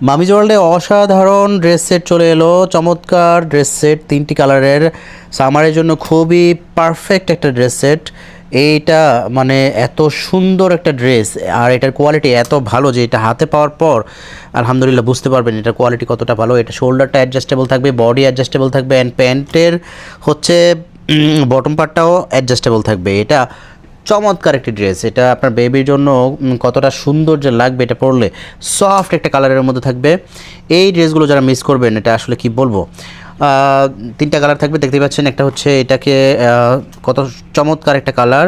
মামিজ ওয়ার্ল্ডে অসাধারণ dress set চলে এলো, চমৎকার ড্রেস সেট, 3টি কালারের, সামারের জন্য খুবই পারফেক্ট একটা ড্রেস সেট। এইটা মানে এত সুন্দর একটা ড্রেস, আর এটার কোয়ালিটি এত ভালো যে এটা হাতে পাওয়ার পর আলহামদুলিল্লাহ বুঝতে পারবেন এটার কোয়ালিটি কতটা ভালো। এটা শোল্ডারটা অ্যাডজাস্টেবল থাকবে, বডি অ্যাডজাস্টেবল থাকবে, অ্যান্ড প্যান্টের হচ্ছে বটম পার্টটাও অ্যাডজাস্টেবল থাকবে। এটা চমৎকার একটি ড্রেস, এটা আপনার বেবির জন্য কতটা সুন্দর যে লাগবে এটা পরলে। সফট একটা কালারের মধ্যে থাকবে। এই ড্রেসগুলো যারা মিস করবেন, এটা আসলে কি বলবো, 3টা কালার থাকবে দেখতে পাচ্ছেন। একটা হচ্ছে এটাকে কত চমৎকার একটা কালার,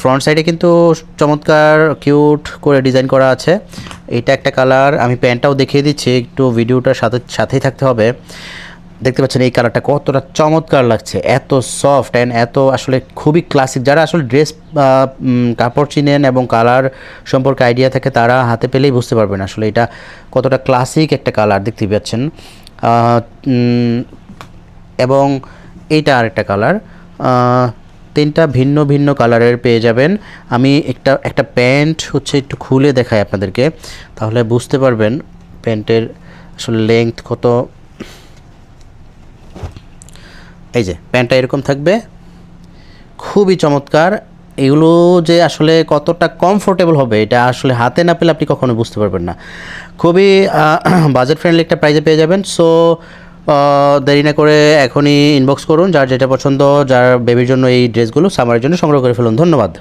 ফ্রন্ট সাইডে কিন্তু চমৎকার কিউট করে ডিজাইন করা আছে। এটা একটা কালার, আমি প্যান্টটাও দেখিয়ে দিচ্ছি, একটু ভিডিওটার সাথেই থাকতে হবে। দেখতে পাচ্ছেন এই কালারটা কতটা চমৎকার লাগছে, এত সফট অ্যান্ড এত আসলে খুবই ক্লাসিক। যারা আসলে ড্রেস কাপড় চিনেন এবং কালার সম্পর্কে আইডিয়া থাকে তারা হাতে পেলেই বুঝতে পারবেন আসলে এটা কতটা ক্লাসিক একটা কালার দেখতে পাচ্ছেন। এবং এইটা আরেকটা কালার, 3টা ভিন্ন ভিন্ন কালারের পেয়ে যাবেন। আমি একটা প্যান্ট হচ্ছে একটু খুলে দেখাই আপনাদেরকে, তাহলে বুঝতে পারবেন প্যান্টের আসলে লেংথ কত। এই যে প্যান্টটা এরকম থাকবে, খুবই চমৎকার। এগুলো যে আসলে কতটা কমফোর্টেবল হবে এটা আসলে হাতে না পেলে আপনি কখনো বুঝতে পারবেন না। খুবই বাজেট ফ্রেন্ডলি একটা প্রাইসে পেয়ে যাবেন। সো দেরি না করে এখনই ইনবক্স করুন, যার যেটা পছন্দ, যার বেবির জন্য এই ড্রেসগুলো সামারের জন্য সংগ্রহ করে ফেলুন। ধন্যবাদ।